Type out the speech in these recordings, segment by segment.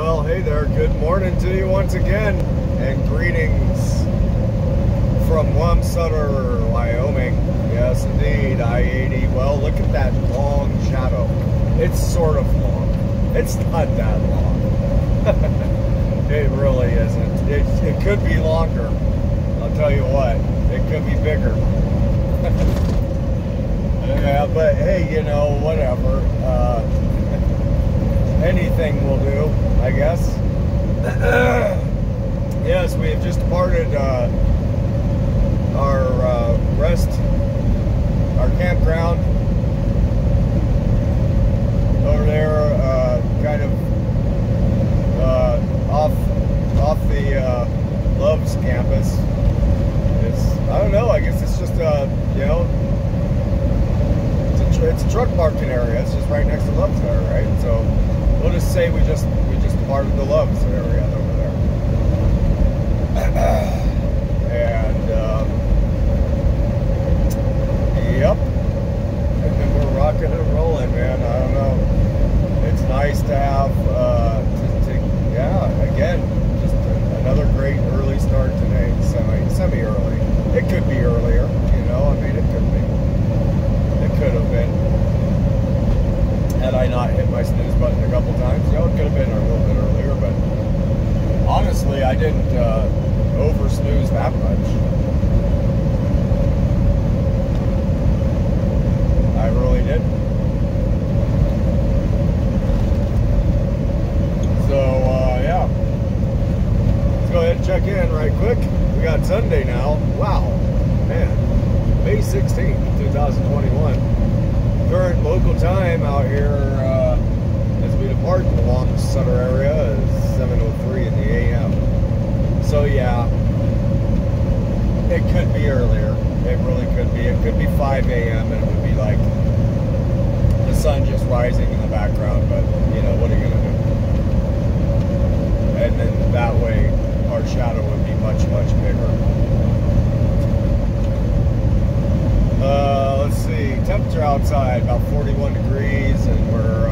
Well, hey there, good morning to you once again, and greetings from Wamsutter, Wyoming. Yes, indeed, I-80. Well, look at that long shadow. It's sort of long. It's not that long. It really isn't. It could be longer. I'll tell you what, it could be bigger. Yeah, but hey, you know, whatever. Anything will do, I guess. Yes, we have just departed our campground over there, kind of off the Loves campus. I don't know, I guess it's just you know, it's a truck parking area. It's just right next to Loves there, right? So we'll just say we just departed the Loves area over there. And yep, and we're rocking and rolling, man. I don't know. It's nice to have yeah, again, just another great early start today. Semi early. It could be earlier, you know. I mean, it could be. It could have been. Had I not hit my snooze button a couple times, you know, it could have been a little bit earlier, but honestly, I didn't over snooze that much. I really didn't. So, yeah. Let's go ahead and check in right quick. We got Sunday now. Wow. Man. May 16th, 2021. Current local time out here as we depart the Wamsutter area is 7:03 in the a.m. So yeah, it could be earlier. It really could be. It could be 5 a.m. and it would be like the sun just rising in the background, but you know, what are you going to do? And then that way our shadow would be much, much bigger. Let's see, temperature outside about 41 degrees, and we're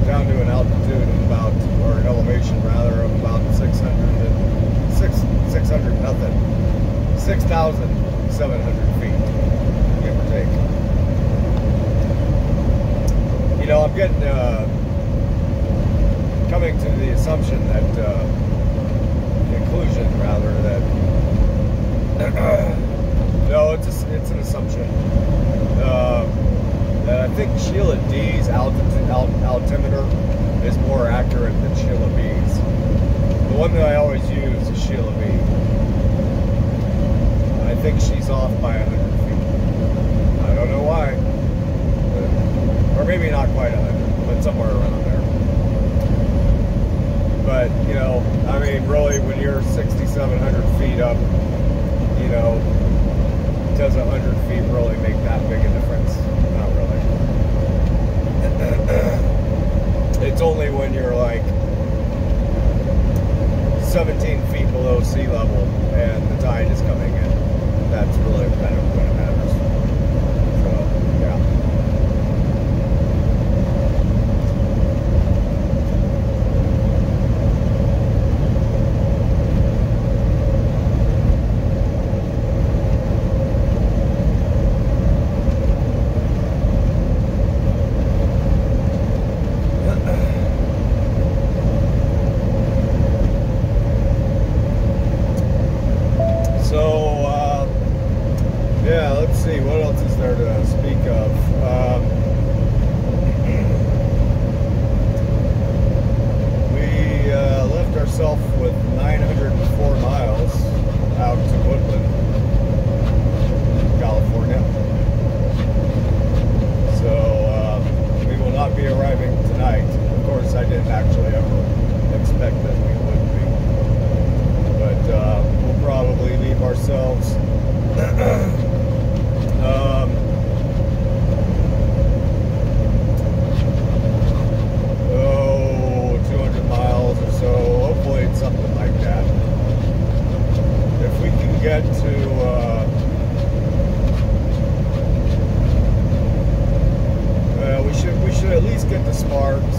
down to an altitude of about, or an elevation rather, of about 6,700 feet, give or take. You know, I'm getting, coming to the assumption that, conclusion rather, that no, it's an assumption. I think Sheila D's altimeter is more accurate than Sheila B's. The one that I always use is Sheila B. I think she's off by 100 feet. I don't know why. Or maybe not quite 100, but somewhere around there. But, you know, I mean, really, when you're 6,700 feet up, you know, does 100 feet really make that big a difference? Not really. It's only when you're like 17 feet below sea level and the tide is coming in. That's really kind of when it matters. So, yeah. With 904 miles out to Woodland, California. So we will not be arriving tonight. Of course, I didn't actually ever expect that we would be. But we'll probably leave ourselves 200 miles or so. Hopefully it's something like that. If we can get to we should at least get to Sparks.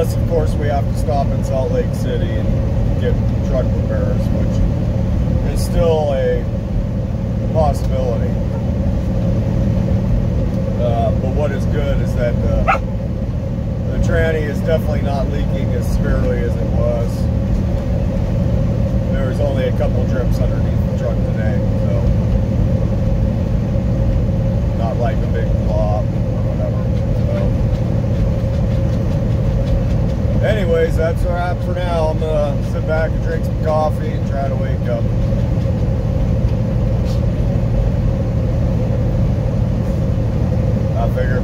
Unless, of course, we have to stop in Salt Lake City and get truck repairs, which is still a possibility. But what is good is that the tranny is definitely not leaking as severely as it was. There was only a couple drips underneath the truck today, so not like a big blob or whatever. So, anyways, that's a wrap for now. I'm gonna sit back and drink some coffee and try to wake up. I figure.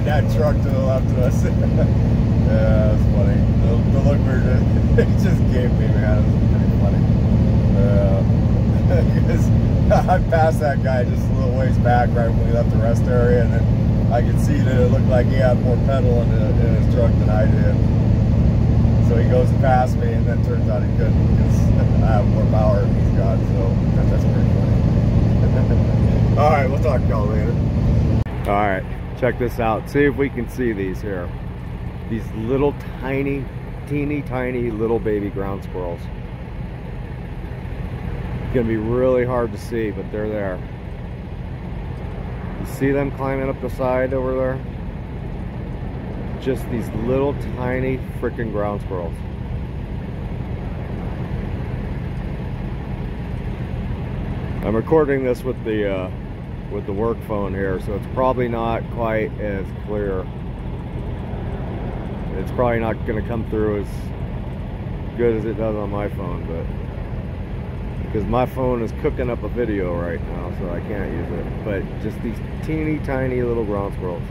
That truck to the left of us. Yeah, that's funny. The look it just gave me, man. It was pretty funny. Because I passed that guy just a little ways back right when we left the rest area, and then I could see that it looked like he had more pedal in his truck than I did. So he goes past me, and then turns out he couldn't because I have more power than he's got. So that's pretty funny. All right, we'll talk to y'all later. All right. Check this out. See if we can see these here. These little tiny, teeny tiny little baby ground squirrels. It's gonna be really hard to see, but they're there. You see them climbing up the side over there? Just these little tiny freaking ground squirrels. I'm recording this with the work phone here, so it's probably not quite as clear. It's probably not going to come through as good as it does on my phone, but because my phone is cooking up a video right now, so I can't use it. But just these teeny tiny little ground squirrels.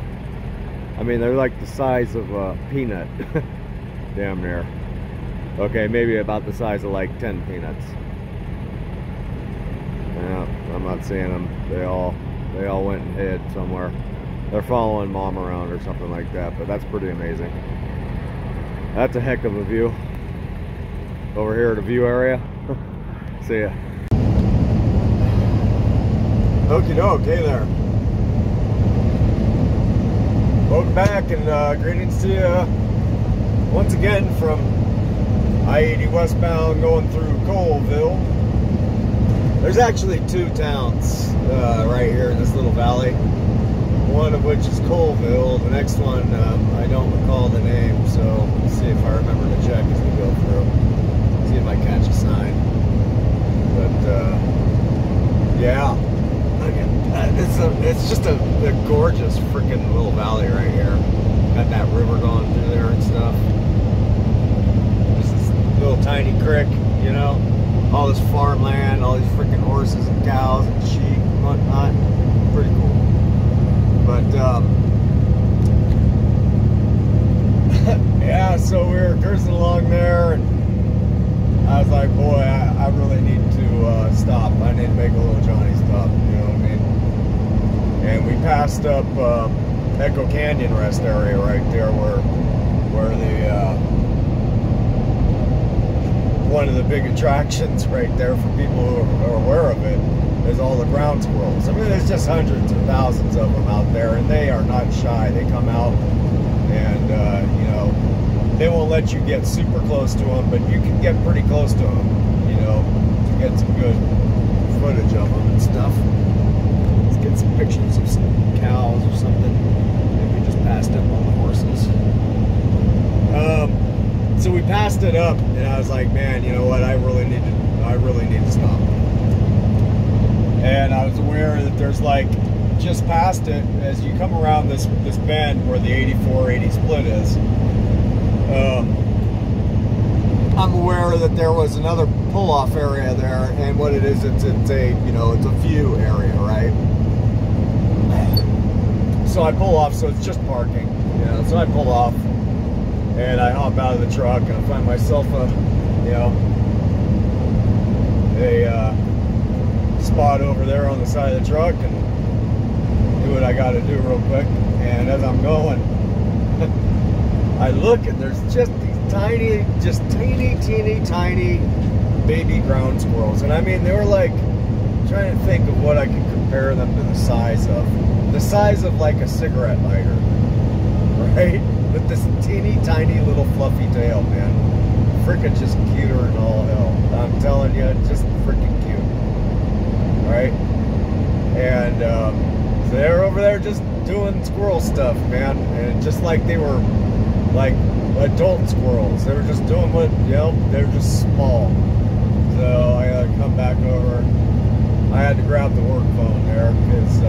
I mean, they're like the size of a peanut. Damn near. Okay, maybe about the size of like 10 peanuts. Yeah, I'm not seeing them. They all went and hid somewhere. They're following mom around or something like that, but that's pretty amazing. That's a heck of a view. Over here at the view area. See ya. Okie doke, hey there. Welcome back, and greetings to you once again from I-80 westbound going through Colville. There's actually two towns right here in this little valley. One of which is Colville. The next one, I don't recall the name, so let's see if I remember to check as we go through. See if I catch a sign. But yeah, it's just a gorgeous freaking little valley right here. Got that river going through there and stuff. Just this little tiny creek, you know. All this farmland, all these freaking horses and cows and sheep and whatnot. Pretty cool. But yeah, so we were cruising along there, and I was like, boy, I really need to stop. I need to make a little Johnny stop, you know what I mean? And we passed up Echo Canyon rest area right there, where the one of the big attractions right there for people who are aware of it is all the ground squirrels. I mean, there's just hundreds or thousands of them out there, and they are not shy. They come out, and you know, they won't let you get super close to them, but you can get pretty close to them, you know, to get some good footage of them and stuff. pictures of some cows or something. Maybe we just passed up on the horses. So we passed it up, and I was like, man, you know what? I really need to stop. And I was aware that there's like, just past it, as you come around this bend where the 84-80 split is, I'm aware that there was another pull-off area there, and what it is, it's a, you know, it's a view area, right? So I pull off, so it's just parking, you know, so I pull off, and I hop out of the truck, and I find myself a, you know, a spot over there on the side of the truck, and do what I got to do real quick. And as I'm going, I look, and there's just these tiny, just teeny tiny baby ground squirrels. And I mean, they were like, trying to think of what I could compare them to the size of. The size of like a cigarette lighter, right? With this teeny tiny little fluffy tail, man. Freaking just cuter than all hell. I'm telling you, just freaking cute. Right? And so they're over there just doing squirrel stuff, man. And just like they were like adult squirrels. They were just doing what, you know, they were just small. So I gotta come back over. I had to grab the work phone there because,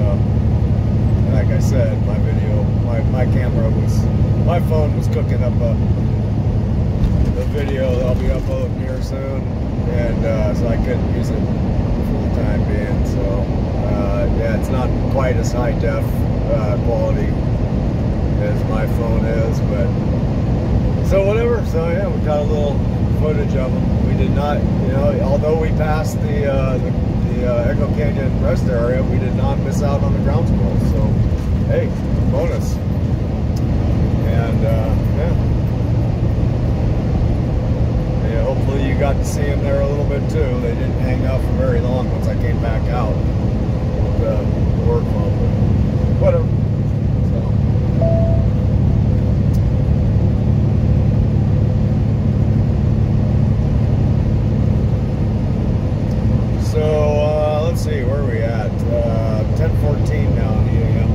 like I said, my video, my camera was, my phone was cooking up a video that I'll be uploading here soon, and so I couldn't use it for the time being. So yeah, it's not quite as high def quality as my phone is, but so whatever. So yeah, we got a little footage of them. We did not, you know, although we passed the Echo Canyon rest area, we did not miss out on the ground squirrels. So hey, bonus. And yeah, hopefully you got to see them there a little bit too. They didn't hang out for very long once I came back out with the work phone, but whatever. So let's see, where are we at? 10:14 now in the AM.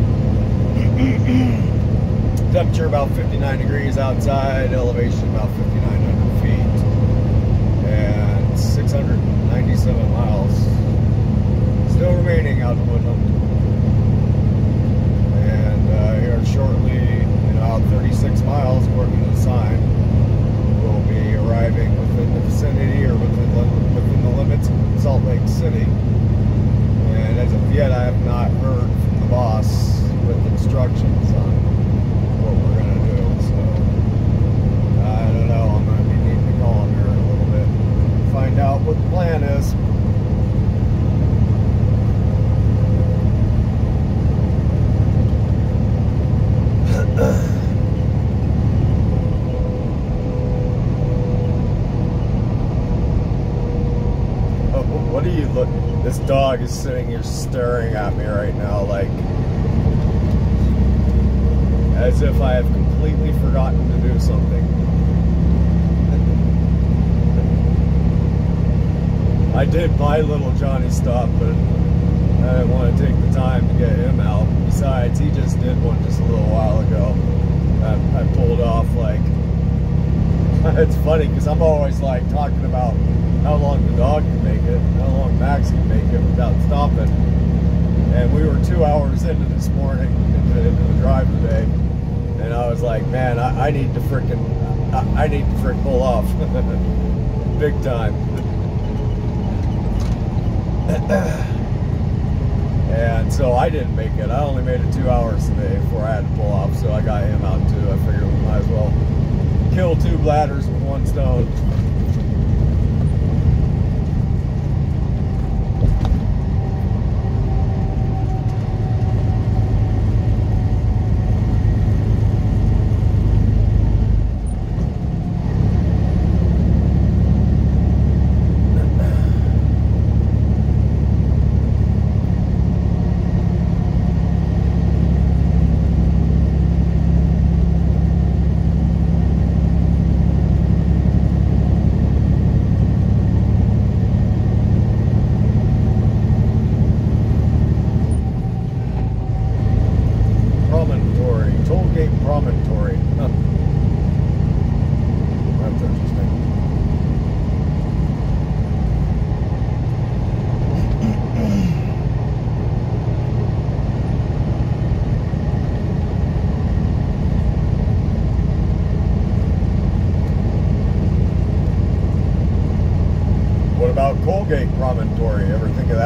Temperature about 59 degrees outside, elevation about 5,900 feet, and 697 miles still remaining out of Woodland. And here shortly, in about 36 miles, according to the sign, we'll be arriving within the vicinity or within the limits of Salt Lake City. And as of yet, I have not heard from the boss with instructions on what we're going to do. So, I don't know. I'm going to be needing to call him here in a little bit. Find out what the plan is. What do you look? This dog is sitting here staring at me right now, like as if I have completely forgotten to do something. I did my little Johnny stop, but I didn't want to take the time to get him out. Besides, he just did one just a little while ago. I pulled off like, it's funny because I'm always like talking about how long the dog can make it, how long Max can make it without stopping. And we were 2 hours into this morning, into the drive today, and I was like, man, I need to frickin' pull off. Big time. And so I didn't make it. I only made it 2 hours today before I had to pull off, so I got him out too. I figured we might as well kill two bladders with one stone.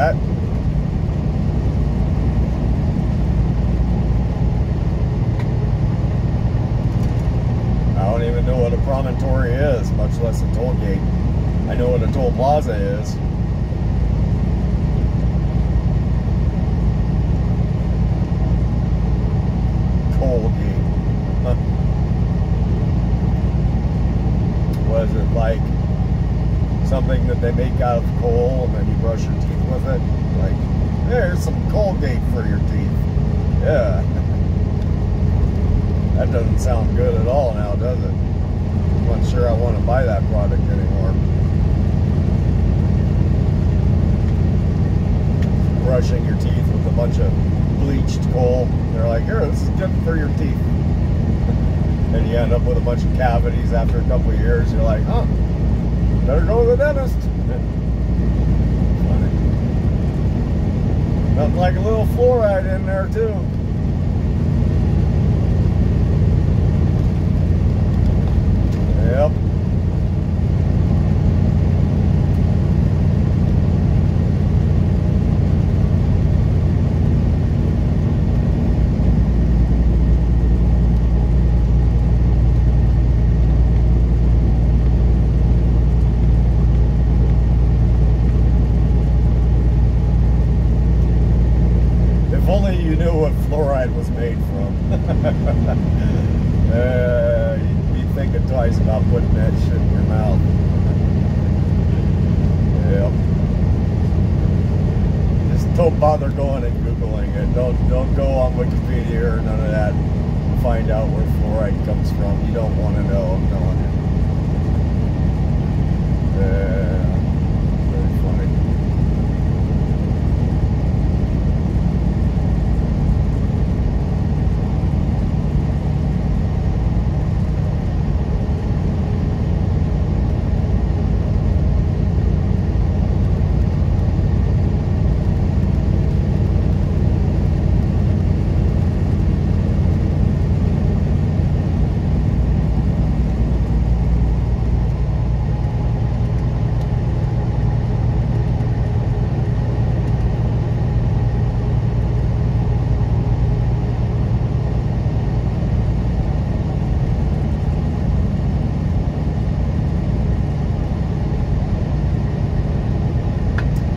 that. I don't even know what a promontory is, much less a toll gate. I know what a toll plaza is. Coal gate. Huh. Was it like something that they make out of coal and then you brush your teeth with it? Like, there's some Colgate for your teeth. Yeah. That doesn't sound good at all now, does it? I'm not sure I want to buy that product anymore. Brushing your teeth with a bunch of bleached coal. They're like, here, this is good for your teeth. And you end up with a bunch of cavities after a couple of years. You're like, huh, better go to the dentist. Funny. Nothing like a little fluoride in there, too. Yep. If only you knew what fluoride was made from. You'd be thinking twice about putting that shit in your mouth. Yep. Just don't bother going and Googling it. Don't go on Wikipedia or none of that. Find out where fluoride comes from. You don't want to know, I'm telling you. Very funny.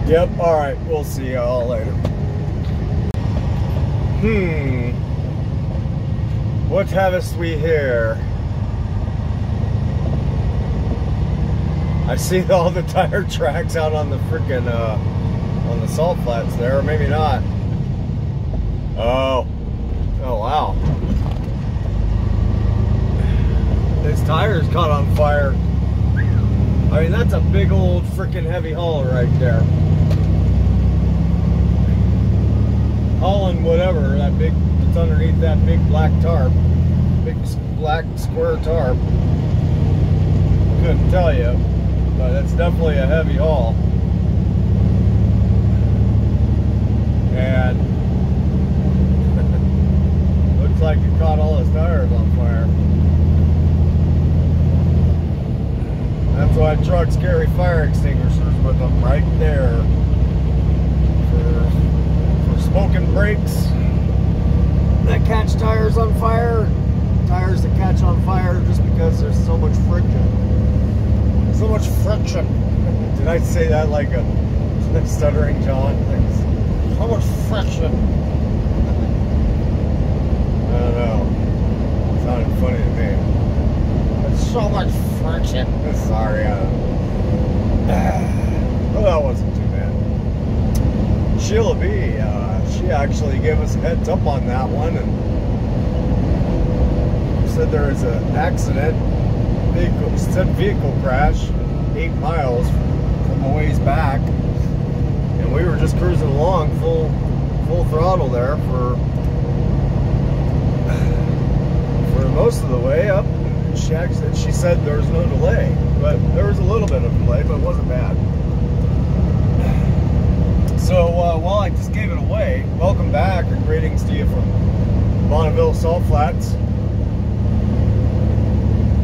Yep, alright, we'll see y'all later. What havest we here? I see all the tire tracks out on the frickin' on the salt flats there, or maybe not. Oh wow. This tire's caught on fire. I mean, that's a big old frickin' heavy hauler right there. Hauling whatever, that big, it's underneath that big black tarp. Big black square tarp. Couldn't tell you, but it's definitely a heavy haul. And looks like it caught all his tires on fire. That's why trucks carry fire extinguishers with them right there for smoking brakes that catch tires on fire, tires that catch on fire just because there's so much friction. So much friction. Did I say that like a stuttering John? So much friction. I don't know. It sounded funny to me. There's so much friction. Sorry. Well, that wasn't too bad. Sheila B, she actually gave us a heads up on that one and said there was an accident, vehicle crash 8 miles from a ways back, and we were just cruising along full throttle there for most of the way up. She said there was no delay, but there was a little bit of delay, but it wasn't bad. So while I just gave it away, welcome back and greetings to you from Bonneville Salt Flats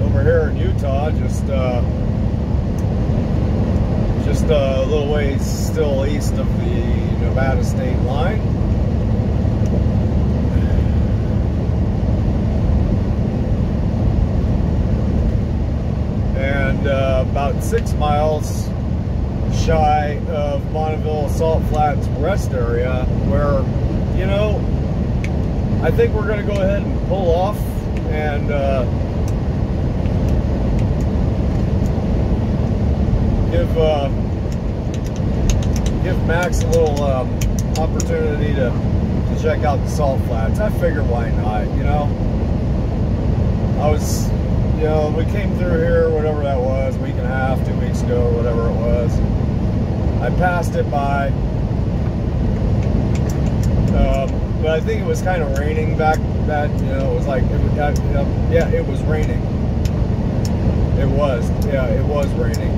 over here in Utah. Just just a little ways still east of the Nevada state line. And about 6 miles shy of Bonneville Salt Flats rest area, where, you know, I think we're going to go ahead and pull off and give Max a little opportunity to check out the Salt Flats. I figure why not, you know. You know, we came through here, whatever that was, a week and a half, 2 weeks ago, whatever it was. I passed it by, but I think it was kind of raining back then. You know, it was like, yeah, it was raining. It was raining.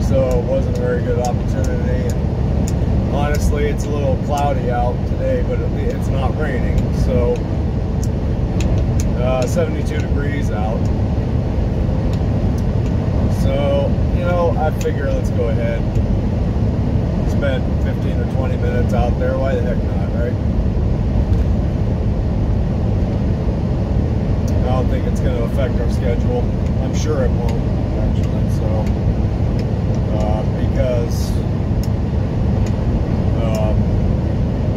So it wasn't a very good opportunity. And honestly, it's a little cloudy out today, but it's not raining. So 72 degrees out. So, you know, I figure let's go ahead. Spend 15 or 20 minutes out there. Why the heck not, right? I don't think it's going to affect our schedule. I'm sure it won't, actually. So, because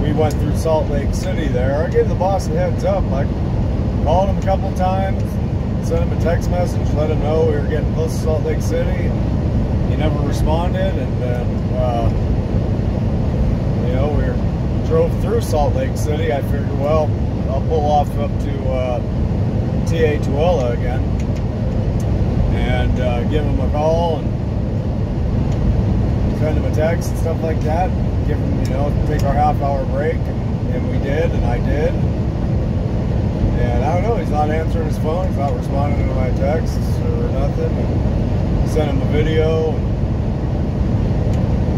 we went through Salt Lake City there. I gave the boss a heads up. I called him a couple times, sent him a text message, let him know we were getting close to Salt Lake City. He never responded, and then, you know, we drove through Salt Lake City. I figured, well, I'll pull off up to TA Tooele again and give him a call and send him a text and stuff like that. Give him, you know, take our half-hour break, and we did, and I did. And I don't know, he's not answering his phone, he's not responding to my texts or nothing. And sent him a video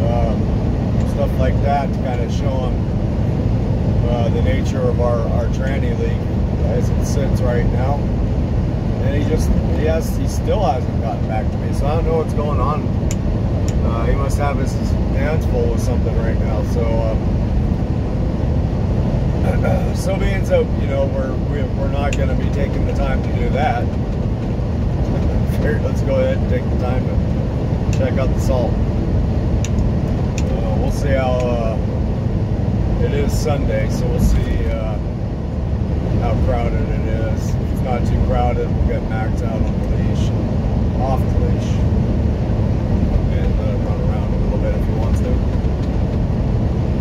and stuff like that to kind of show him the nature of our tranny leak as it sits right now. And he still hasn't gotten back to me, so I don't know what's going on. He must have his hands full with something right now. So being so, you know, we're not going to be taking the time to do that. Let's go ahead and take the time to check out the salt. We'll see how it is Sunday, so we'll see how crowded it is. If it's not too crowded, we'll get Max out on the leash, off the leash, and let him run around a little bit if he wants to.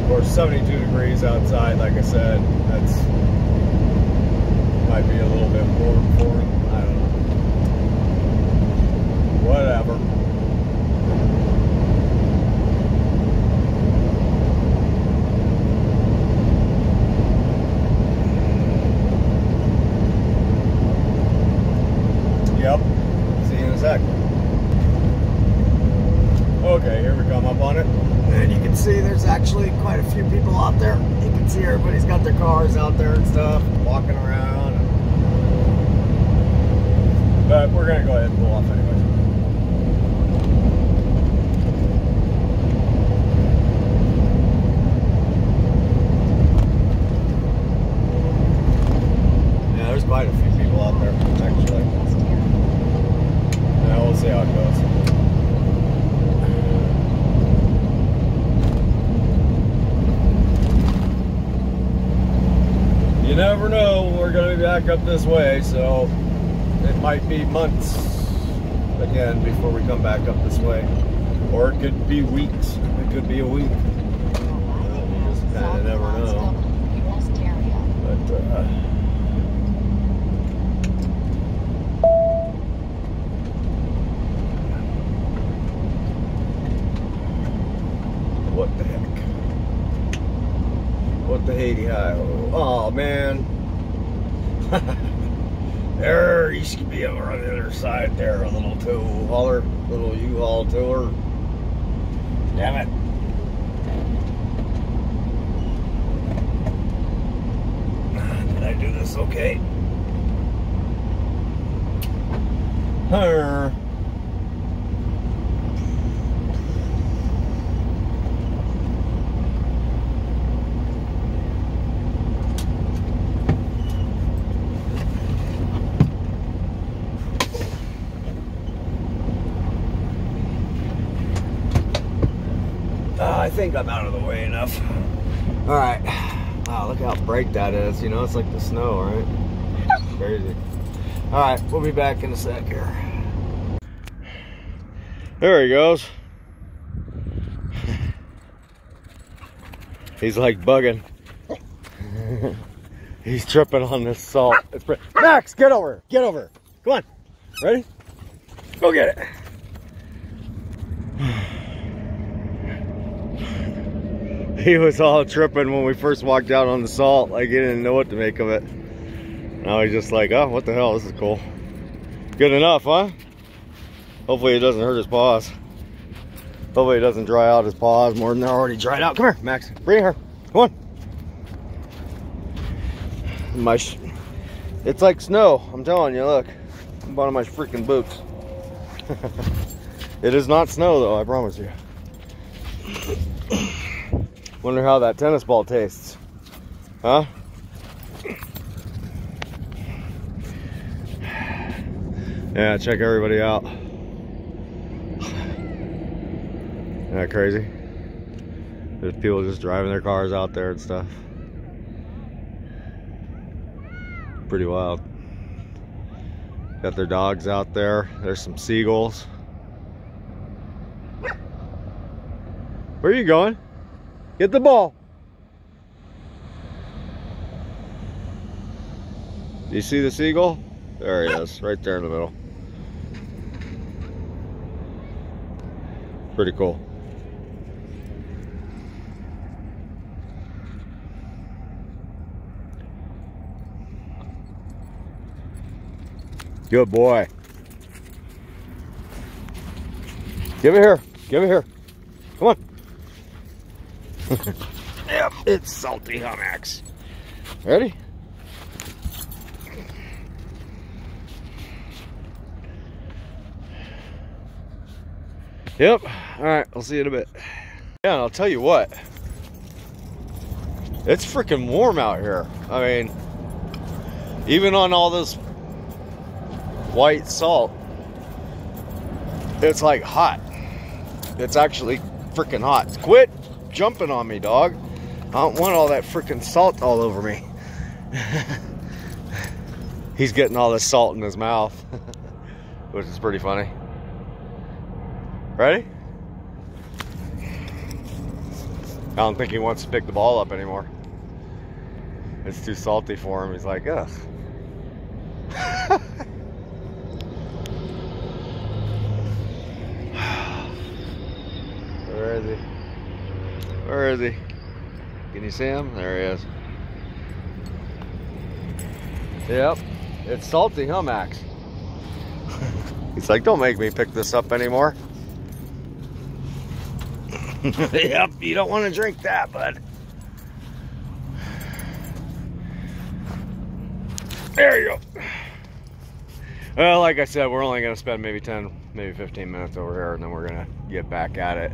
Of course, 72 degrees outside, like I said, that's might be a little bit warm for him. I don't know. Whatever. Yep. See you in a sec. Okay, here we come up on it. And you can see there's actually quite a few people out there. You can see everybody's got their cars out there and stuff, walking around. But we're going to go ahead and pull off anyways. Yeah, there's quite a few people out there, actually. Yeah, we'll see how it goes. You never know, we're going to be back up this way, so it might be months again before we come back up this way. Or it could be weeks. It could be a week. You just kind of never know. But, what the heck? What the Haiti high? Oh man. There used to be over on the other side there, a little tow hauler, little U-Haul tower. Damn it. Did I do this okay? think I'm out of the way enough. All right. Wow, look how bright that is. You know, it's like the snow, right? Crazy. All right, we'll be back in a sec here. There he goes. He's like bugging. He's tripping on this salt. It's pretty. Max, get over. Get over. Come on. Ready? Go get it. He was all tripping when we first walked out on the salt. Like he didn't know what to make of it. Now he's just like, oh, what the hell? This is cool. Good enough, huh? Hopefully it doesn't hurt his paws. Hopefully it doesn't dry out his paws more than they're already dried out. Come here, Max. Bring her. Come on. It's like snow. I'm telling you, look. I'm bottom of my freaking boots. It is not snow though, I promise you. Wonder how that tennis ball tastes. Huh? Yeah, check everybody out. Isn't that crazy? There's people just driving their cars out there and stuff. Pretty wild. Got their dogs out there. There's some seagulls. Where are you going? Get the ball. Do you see the seagull? There he is, right there in the middle. Pretty cool. Good boy. Give it here. Give it here. Come on. Yep, it's salty hummocks. Ready? Yep. All right, I'll see you in a bit. Yeah, and I'll tell you what. It's freaking warm out here. I mean, even on all this white salt, it's like hot. It's actually freaking hot. Quit jumping on me, dog. I don't want all that freaking salt all over me. He's getting all this salt in his mouth, which is pretty funny. Ready? I don't think he wants to pick the ball up anymore. It's too salty for him. He's like, ugh. Where is he? Where is he? Can you see him? There he is. Yep, it's salty, huh, Max? He's like, don't make me pick this up anymore. Yep, you don't want to drink that, bud. There you go. Well, like I said, we're only going to spend maybe 10, maybe 15 minutes over here, and then we're going to get back at it.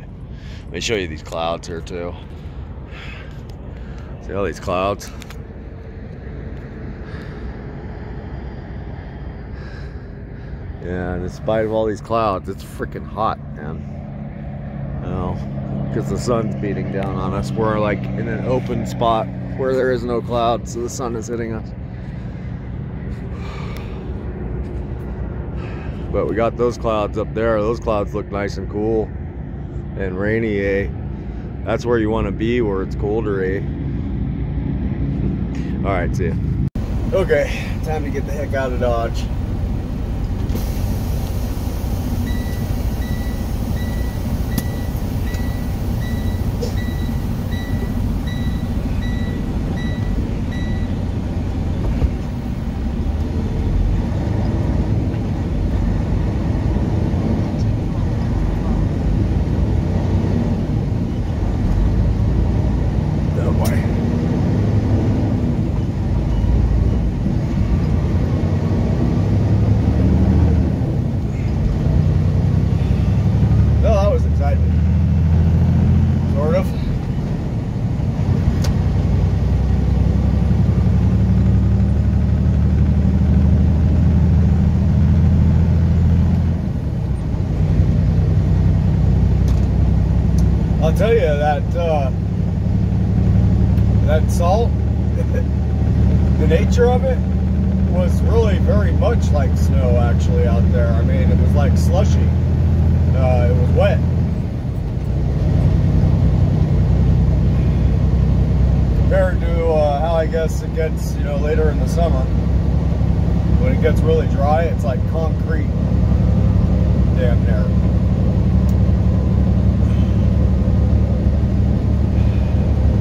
Let me show you these clouds here, too. See all these clouds? Yeah, and in spite of all these clouds, it's freaking hot, man. You know, because the sun's beating down on us. We're like in an open spot where there is no clouds, so the sun is hitting us. But we got those clouds up there. Those clouds look nice and cool and rainy, eh? That's where you want to be, where it's colder, eh? All right, see ya. Okay, time to get the heck out of Dodge. I'll tell you that that salt, the nature of it was really very much like snow actually out there. I mean, it was like slushy. It was wet. Compared to how I guess it gets, you know, later in the summer. When it gets really dry, it's like concrete, damn near.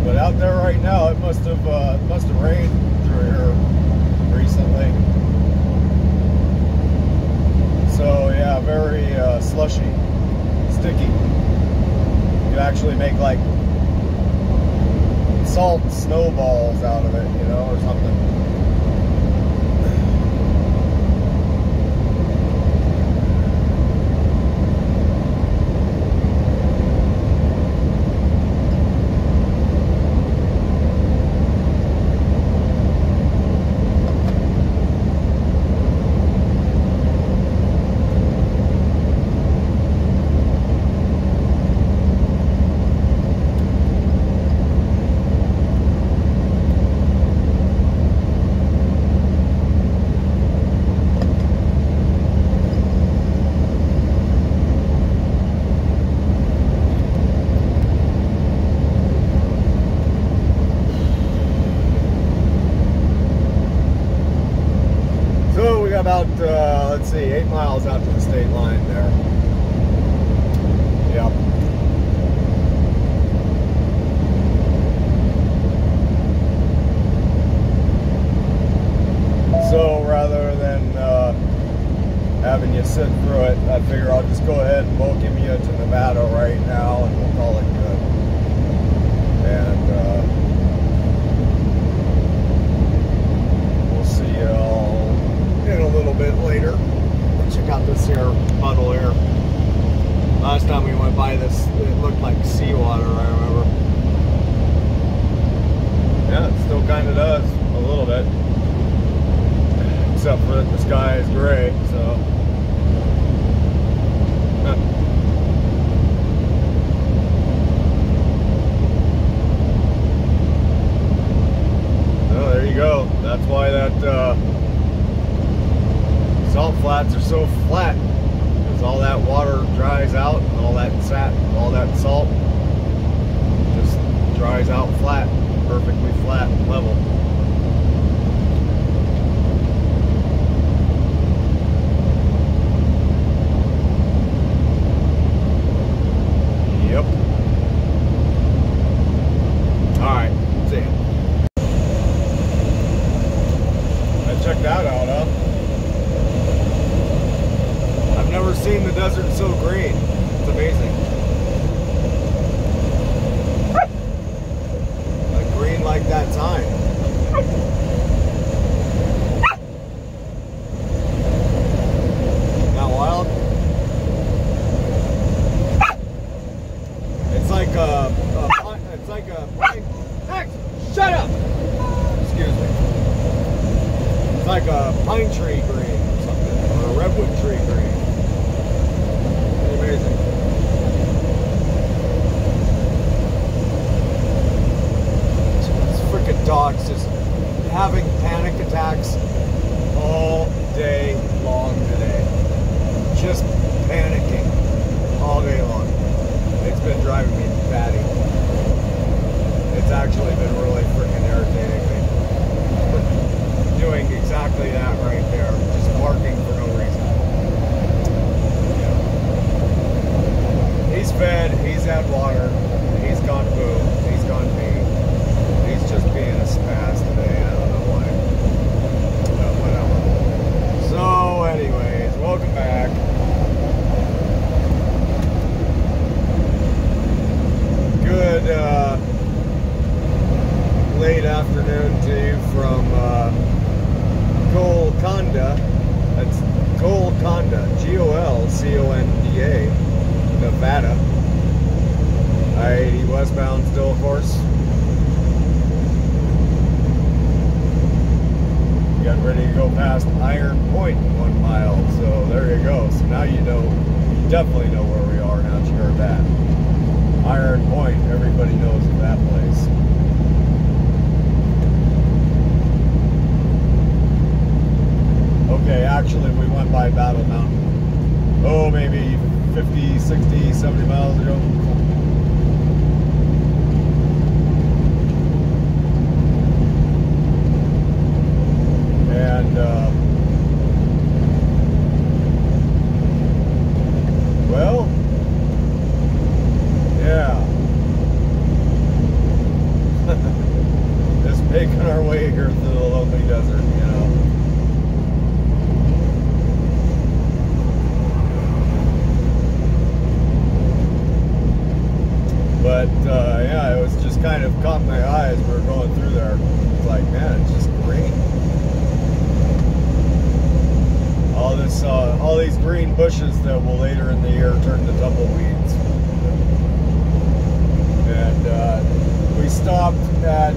But out there right now, it must have rained through here recently. So yeah, very slushy, sticky. You could actually make like salt snowballs out of it, you know, or something. About, let's see, 8 miles out to the state line there. Yep. So rather than having you sit through it, I figure I'll just go ahead and welcome you to Nevada right now, and we'll call it good. And we'll see you all in a little bit later. Check out this here puddle here. Last time we went by this, it looked like seawater, I remember. Yeah, it still kind of does, a little bit. Except for that the sky is gray, so. Oh, there you go. That's why that salt flats are so flat, because all that water dries out and all that salt just dries out flat, perfectly flat and level. Yep. Alright, see ya. Check that out, huh? I've never seen the desert so green. It's amazing. Like green like that time. Not wild? It's like shut up! Excuse me. It's like a pine tree green or something, or a redwood tree green. Pretty amazing. These freaking dogs just having panic attacks all day long today. Just panicking all day long. It's been driving me batty. It's actually been really freaking irritating me. Doing exactly that right there, just barking for no reason. Yeah. He's fed, he's had water, he's gone poo, he's gone pee. He's just being a spaz today, I don't know why. But whatever. So anyways, welcome back. Good late afternoon to you from Golconda. That's Golconda, Golconda, Nevada. I-80 westbound still, of course. Got ready to go past Iron Point 1 mile, so there you go. So now you know, you definitely know where we are now that you heard that. Iron Point, everybody knows of that place. by Battle Mountain. Oh, maybe 50, 60, 70 miles ago. And well, yeah. Just making our way here through the lonely desert, you know. But yeah, it was just kind of caught my eye as we were going through there. It's like, man, it's just green. All these green bushes that will later in the year turn to tumbleweeds. And we stopped at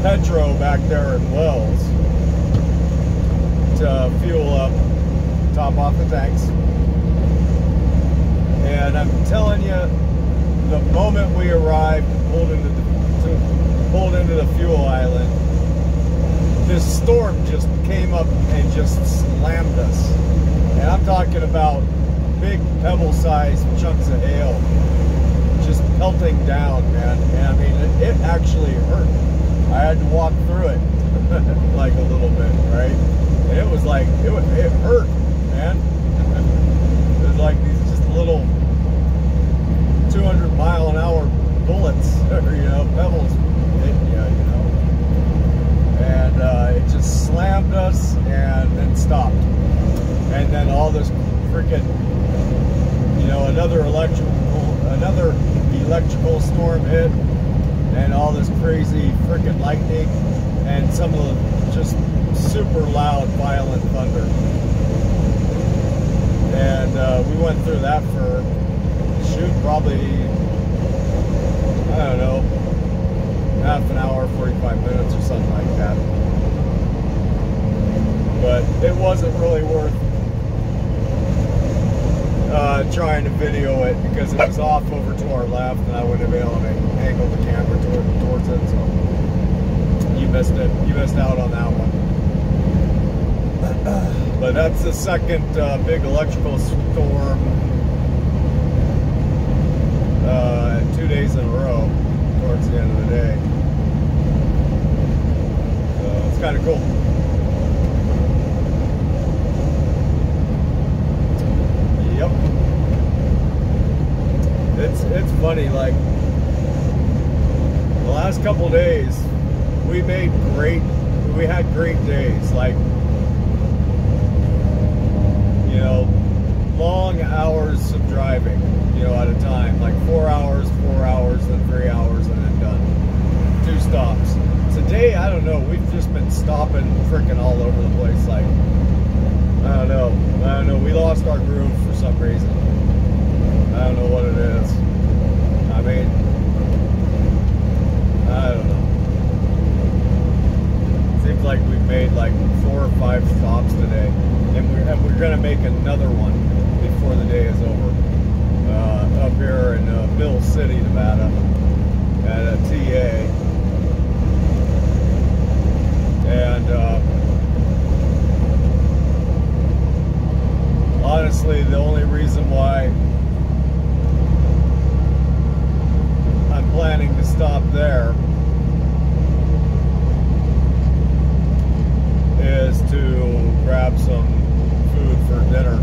Petro back there in Wells to fuel up, top off the tanks. And I'm telling you, the moment we arrived, pulled into the fuel island, this storm just came up and just slammed us. And I'm talking about big pebble-sized chunks of hail just pelting down, man. And I mean, it actually hurt. I had to walk through it like a little bit, right? And it was like, it hurt, man. It was like these just little 200-mile-an-hour bullets, or, you know, pebbles hitting you, you know. And it just slammed us and then stopped. And then all this freaking, you know, another electrical storm hit, and all this crazy freaking lightning, and some of the just super loud, violent thunder. And we went through that for, shoot, probably, I don't know, half an hour, 45 minutes or something like that. But it wasn't really worth trying to video it, because it was off over to our left and I wouldn't have been able to angle the camera towards it, so you missed it. You missed out on that one. But that's the second big electrical storm 2 days in a row towards the end of the day. So it's kind of cool. Yep. It's funny, like the last couple days we had great days, like, you know, long hours of driving, you know, at a time, like 4 hours, then 3 hours, and then done. 2 stops. Today, I don't know, we've just been stopping freaking all over the place, like, I don't know, we lost our groove for some reason. I don't know what it is. I mean, I don't know. Seems like we've made like 4 or 5 stops today, and we're gonna make another one before the day is over. Up here in Mill City, Nevada, at a TA, and honestly, the only reason why I'm planning to stop there is to grab some food for dinner.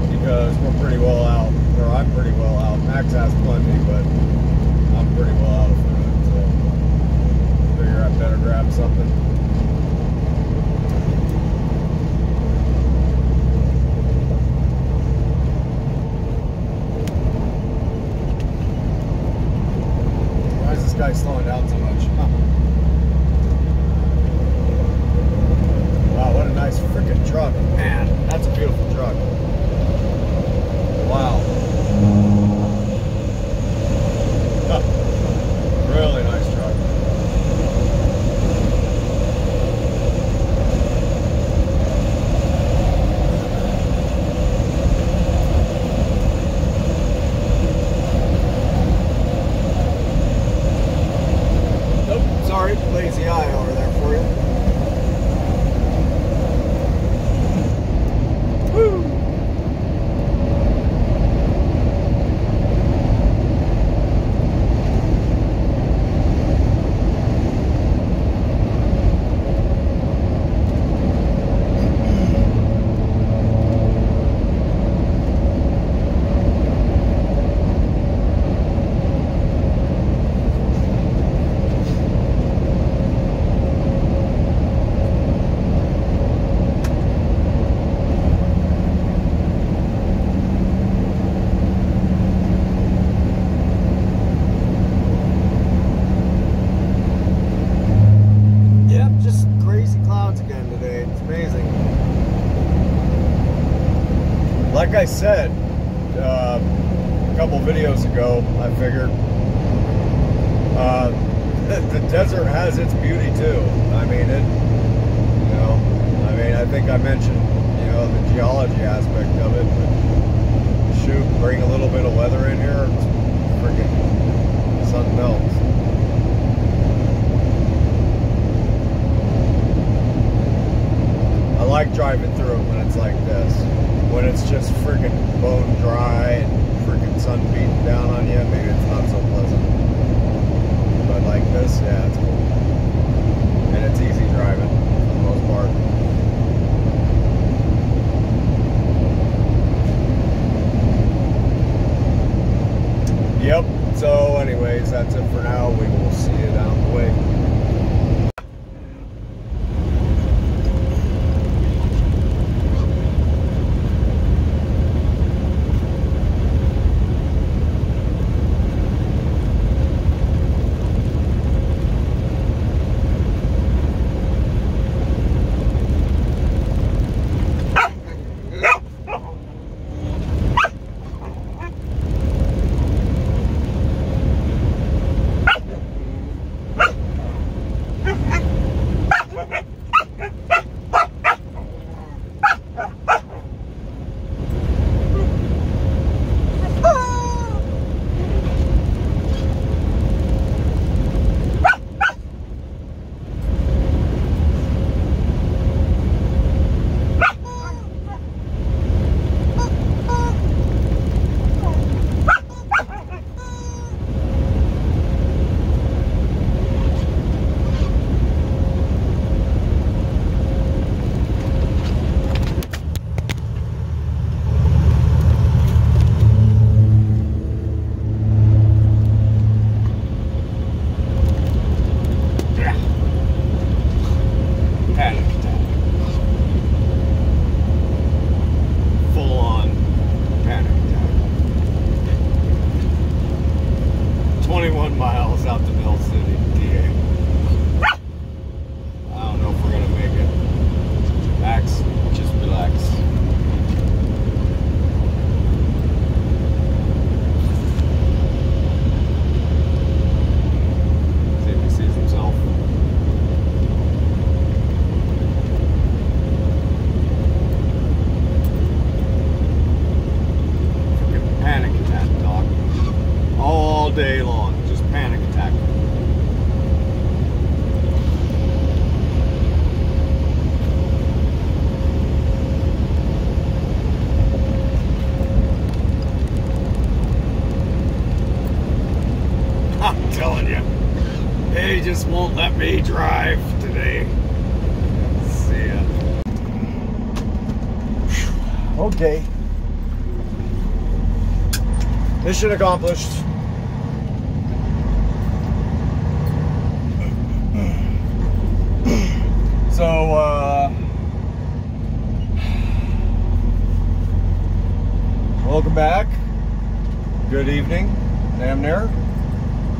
Because we're pretty well out, or I'm pretty well out. Max has plenty, but I'm pretty well out of food, so figure I better grab something. Why is this guy slowing down so much? Huh. Wow, what a nice freaking truck. Man, that's a beautiful truck. Wow. Huh. Really nice truck. like I said a couple videos ago, I figured the desert has its beauty too. I mean, I think I mentioned, the geology aspect of it, but shoot, bring a little bit of weather in here, it's freaking something else. I like driving through it when it's like this. When it's just freaking bone dry and freaking sun beating down on you, maybe it's not so pleasant. But like this, yeah, it's cool. And it's easy driving for the most part. Yep, so anyways, that's it for now. We will see you down the way. Day long, just panic attack. I'm telling you, they just won't let me drive today. See ya. Okay. Mission accomplished. So, welcome back. Good evening, damn near.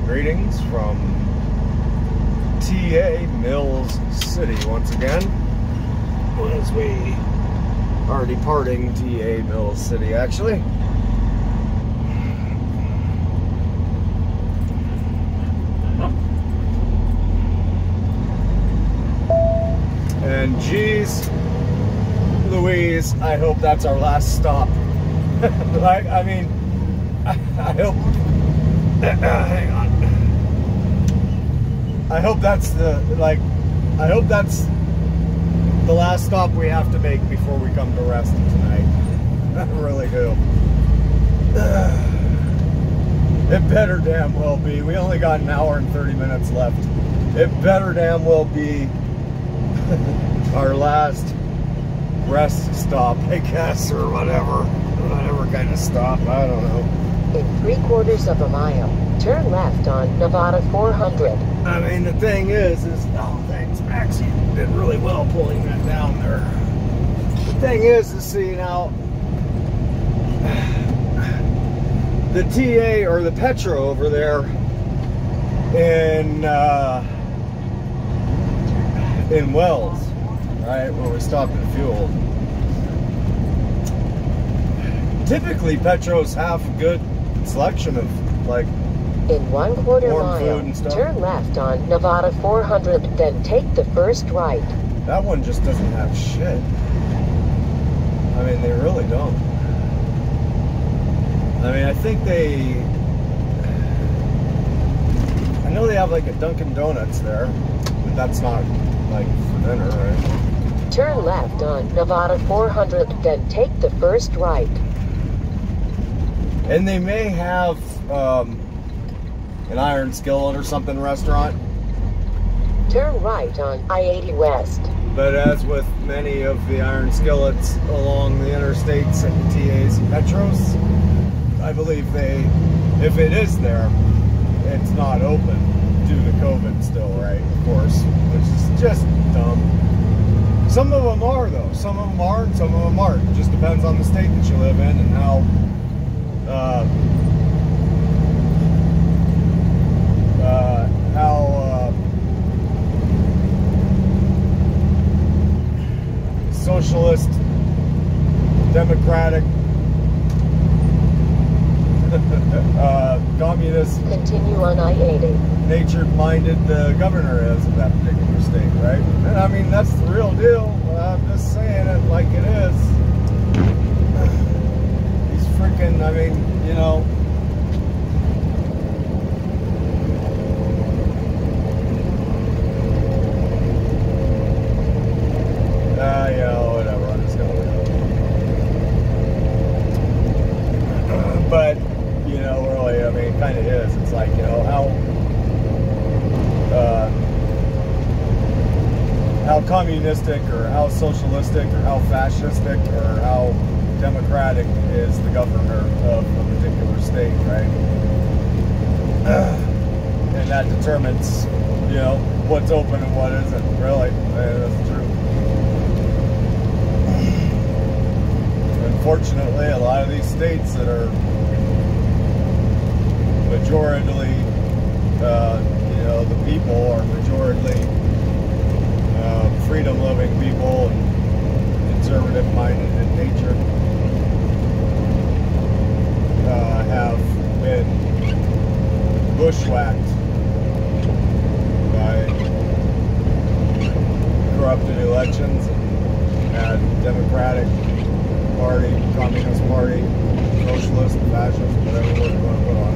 Greetings from TA Mills City once again. As we are departing TA Mills City, actually. And geez Louise, I hope that's our last stop. I mean, I hope, hang on. I hope that's I hope that's the last stop we have to make before we come to rest tonight. I really do. It better damn well be. We only got an hour and 30 minutes left. It better damn well be our last rest stop, I guess, or whatever kind of stop. I don't know. In 3/4 of a mile, turn left on Nevada 400. I mean, the thing is oh, thanks, Max. You did really well pulling that down there. The thing is see now, the TA or the Petro over there in Wells, right, where we stopped and fueled. typically Petros have a good selection of like In 1/4 warm mile, food and stuff. turn left on Nevada 400, then take the first right. That one just doesn't have shit. I mean, they really don't. I mean, I think I know they have like a Dunkin' Donuts there, but that's not like for dinner, right? Turn left on Nevada 400, then take the first right. And they may have an Iron Skillet or something restaurant. Turn right on I-80 West. But as with many of the Iron Skillets along the interstates and TAs and Petros, I believe if it is there, it's not open due to COVID still, right? Of course, which is just dumb. Some of them are though. Some of them are and some of them aren't. It just depends on the state that you live in and how socialist, democratic, communist, Continue on I-80. nature-minded the governor is of that particular state, right? And I mean, that's the real deal. I'm just saying it like it is. He's freaking, I mean, you know. Yeah, whatever, I'm just gonna leave it. But, you know, really, I mean, it kind of is. It's like, you know, how communistic or how socialistic or how fascistic or how democratic is the governor of a particular state, right? And that determines, you know, what's open and what isn't, really. That's true. Unfortunately, a lot of these states that are majority, you know, the people are majority freedom-loving people and conservative-minded in nature have been bushwhacked by corrupted elections and had Democratic Party, Communist Party, Socialist, Fascist, whatever word you want to put on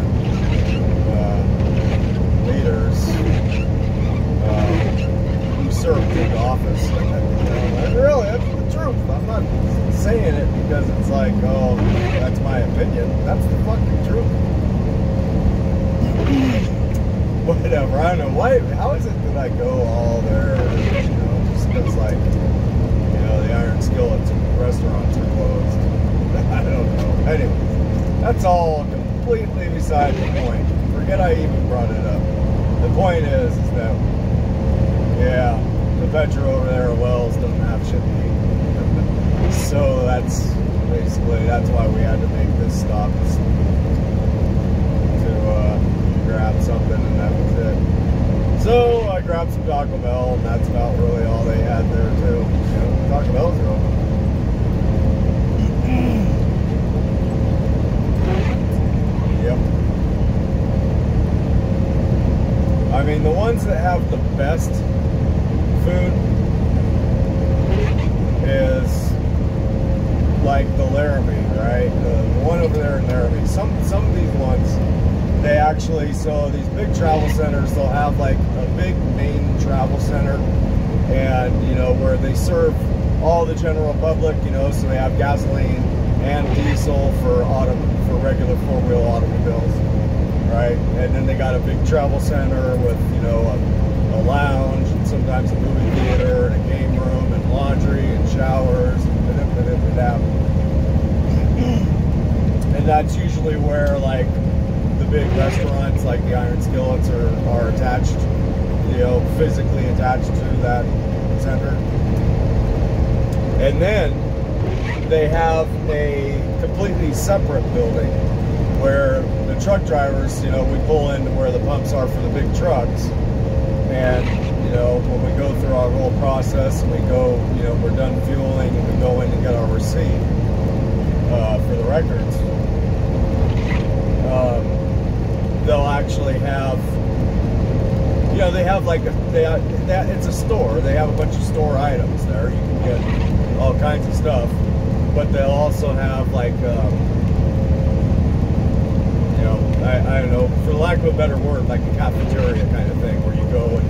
it, leaders usurped into office. And really, that's the truth. I'm not saying it because it's like, oh, that's my opinion. That's the fucking truth. Whatever. I don't know. Why? How is it that I go all there? You know, just because, like, you know, the Iron Skillets and restaurants are closed. I don't know. Anyway, that's all completely beside the point. Forget I even brought it up. The point is that, yeah, the Petro over there at Wells doesn't have shit to eat. So that's basically, that's why we had to make this stop to grab something, and that was it. So I grabbed some Taco Bell, and that's about really all they had there too. You know, Taco Bell's are open. Yep. I mean, the ones that have the best food is like the Laramie, right? The one over there in Laramie. Some of these ones, they actually, so these big travel centers, they'll have like a big main travel center, and you know, where they serve all the general public, you know, so they have gasoline and diesel for regular four-wheel automobiles, right? And then they got a big travel center with, you know, a lounge and sometimes a movie theater and a game room and laundry and showers and that's usually where like the big restaurants like the Iron Skillets are attached, you know, physically attached to that center. And then they have a completely separate building where the truck drivers, you know, we pull into where the pumps are for the big trucks, and you know, when we go through our whole process and we go, you know, we're done fueling and we go in and get our receipt, for the records. They'll actually have, you know, they have like it's a store. They have a bunch of store items there. You can get all kinds of stuff, but they'll also have like, you know, I don't know, for lack of a better word, like a cafeteria kind of thing, where you go and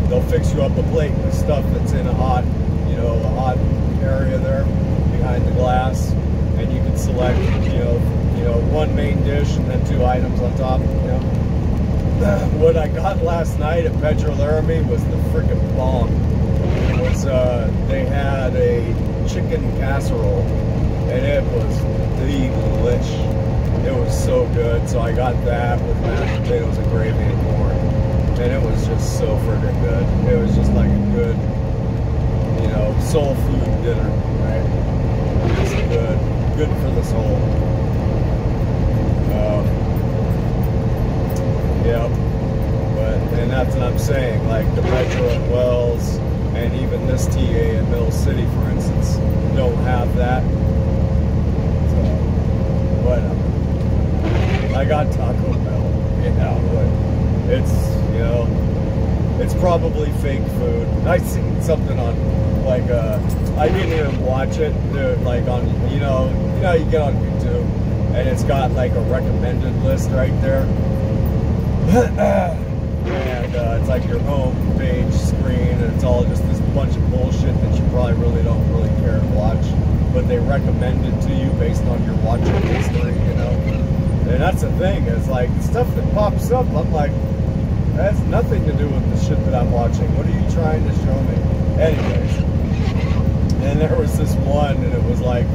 they'll fix you up a plate with stuff that's in a hot, you know, a hot area there behind the glass, and you can select, you know, one main dish and then 2 items on top. You know, what I got last night at Pedro Laramie was the freaking bomb. It was they had a chicken casserole, and it was delish. It was so good. So I got that with mashed potatoes and gravy and corn, and it was just so freaking good. It was just like a good, you know, soul food dinner, right? Just good for the soul. Yeah, and that's what I'm saying. Like the Metro and Wells, and even this TA in Mill City, for instance, don't have that. So, but I got Taco Bell. Yeah, but it's, you know, it's probably fake food. I seen something on like I didn't even watch it. Like on, you know you get on YouTube and it's got like a recommended list right there. And it's like your home page screen, and it's all just this bunch of bullshit that you probably don't really care to watch, but they recommend it to you based on your watching history, you know. And that's the thing, is like stuff that pops up, I'm like, that has nothing to do with the shit that I'm watching. What are you trying to show me? Anyways, and there was this one, and it was like,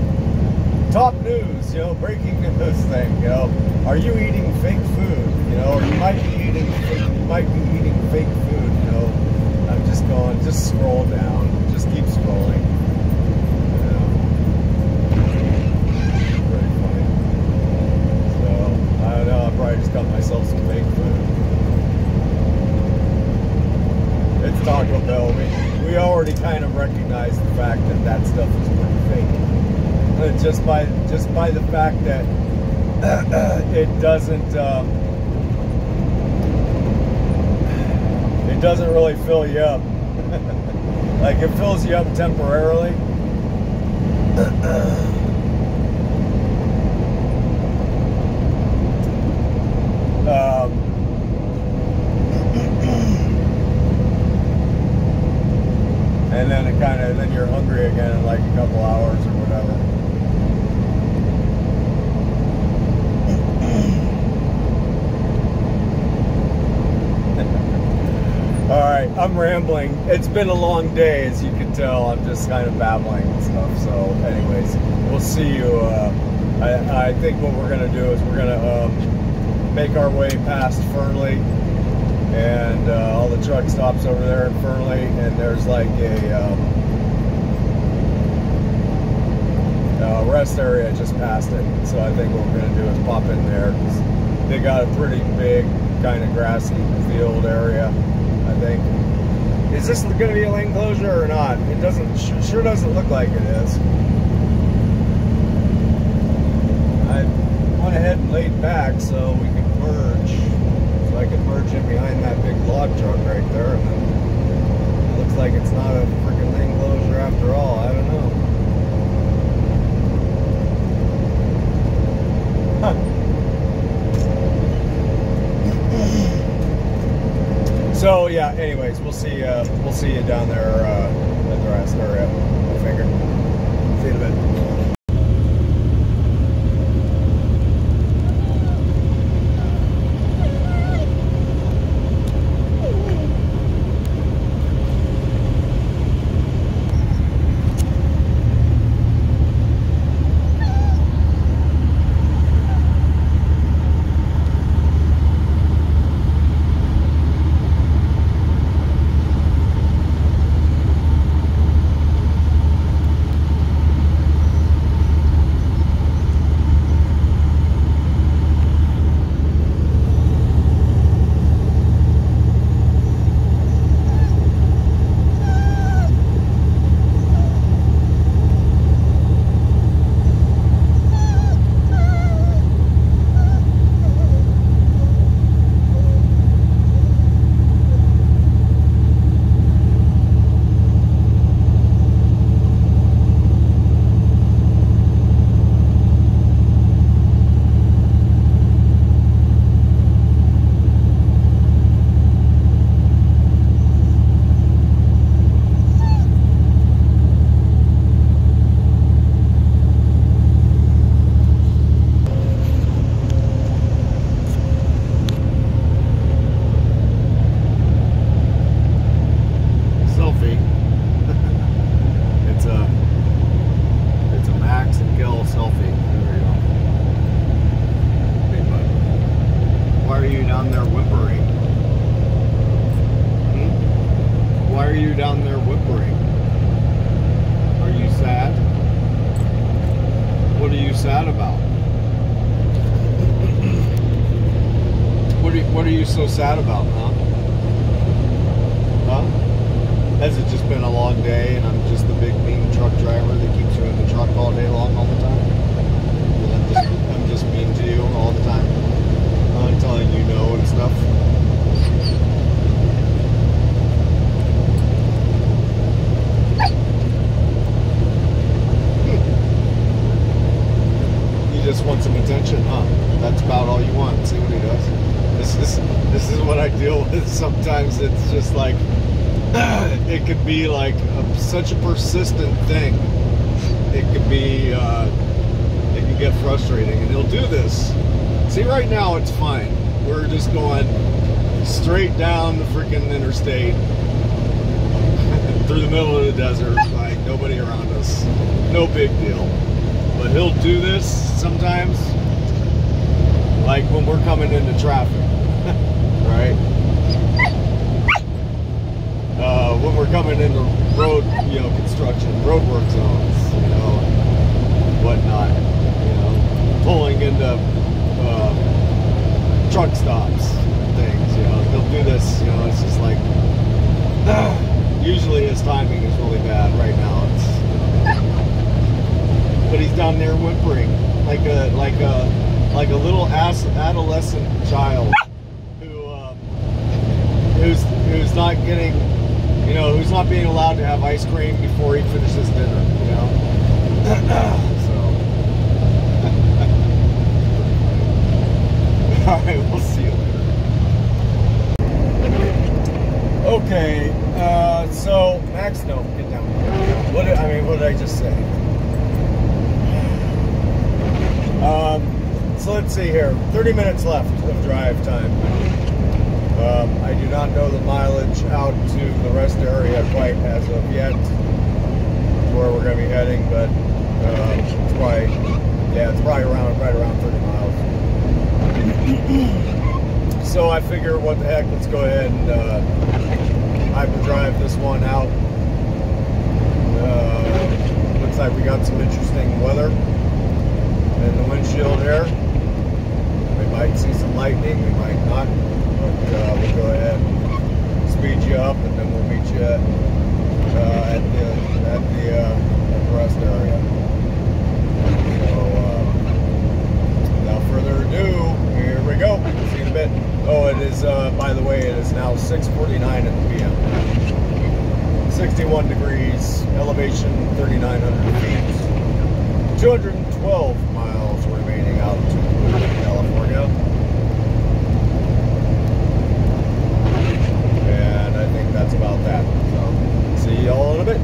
top news, you know, breaking news thing, you know, are you eating fake food? You know, or you might be eating fake food, you know. I'm just going, just scroll down, just keep scrolling. You know. Pretty funny. So, I don't know, I probably just got myself some fake food. It's Taco Bell. We already kind of recognize the fact that that stuff is pretty fake. Just by the fact that it doesn't really fill you up. Like it fills you up temporarily. And then then you're hungry again in like a couple hours or whatever. Alright, I'm rambling. It's been a long day, as you can tell. I'm just kind of babbling and stuff. So, anyways, we'll see you. I think what we're going to do is we're going to make our way past Fernley and all the truck stops over there in Fernley. And there's like a rest area just past it. So I think what we're going to do is pop in there, because they got a pretty big kind of grassy field area, I think. Is this going to be a lane closure or not? It doesn't, sure doesn't look like it is. I went ahead and laid back so we could merge. So I could merge in behind that big log truck right there, and then it looks like it's not a freaking lane closure after all. I don't know. So yeah, anyways, we'll see you down there at the rest, or at my finger. See you in a bit. Why are you down there whimpering? Are you sad? What are you sad about? What are you so sad about, huh? Huh? Has it just been a long day and I'm just the big mean truck driver that keeps you in the truck all day long all the time? I'm just mean to you all the time? I'm telling you no and stuff? You just want some attention, huh? That's about all you want. See what he does? This is what I deal with. Sometimes it's just like it could be like such a persistent thing. It could be it can get frustrating, and he'll do this. See, right now it's fine. We're just going straight down the freaking interstate through the middle of the desert, like nobody around us. No big deal. But he'll do this sometimes, like when we're coming into traffic. Right? When we're coming into road, construction, roadwork zones, whatnot, pulling into truck stops and things, he'll do this, it's just like, usually his timing is really bad. Right now but he's down there whimpering like a little adolescent child who's not getting, who's not being allowed to have ice cream before he finishes dinner, So, all right, we'll see you later. Okay, so Max, no, get down. What did I just say? So let's see here. 30 minutes left of drive time. I do not know the mileage out to the rest area quite as of yet, where we're going to be heading, but it's probably right around 30 miles. So I figure, what the heck, let's go ahead and hyperdrive this one out. Looks like we got some interesting weather in the windshield here. We might see some lightning, we might not. But we'll go ahead and speed you up, and then we'll meet you at the rest area. So without further ado, here we go. See you in a bit. Oh, it is. By the way, it is now 6:49 in the PM. 61 degrees, elevation 3,900 feet. 212 miles remaining out to California. I think that's about that. So, see y'all in a bit.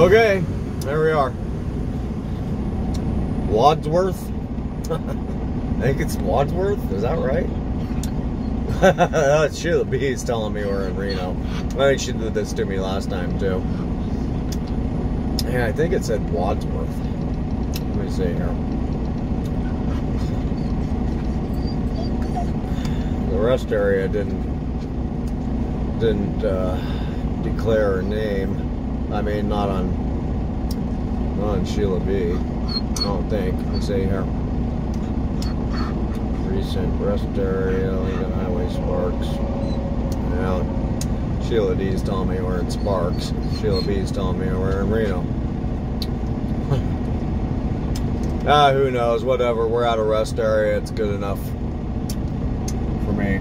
Okay, there we are. Wadsworth? I think it's Wadsworth, is that right? Sheila B is telling me we're in Reno. I think she did this to me last time too. Yeah, I think it said Wadsworth. Let me see here. The rest area didn't declare her name. I mean, not on Sheila B. I don't think. Let me see here. Recent rest area, Lincoln Highway, Sparks. Now, Sheila D's telling me we're in Sparks. Sheila B's telling me we're in Reno. Who knows? Whatever. We're at a rest area. It's good enough for me.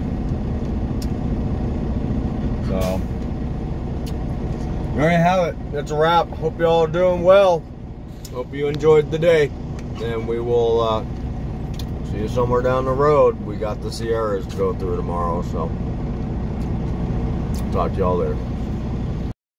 So, there you have it. That's a wrap. Hope you all are doing well. Hope you enjoyed the day. And we will see you somewhere down the road. We got the Sierras to go through tomorrow, so talk to y'all later.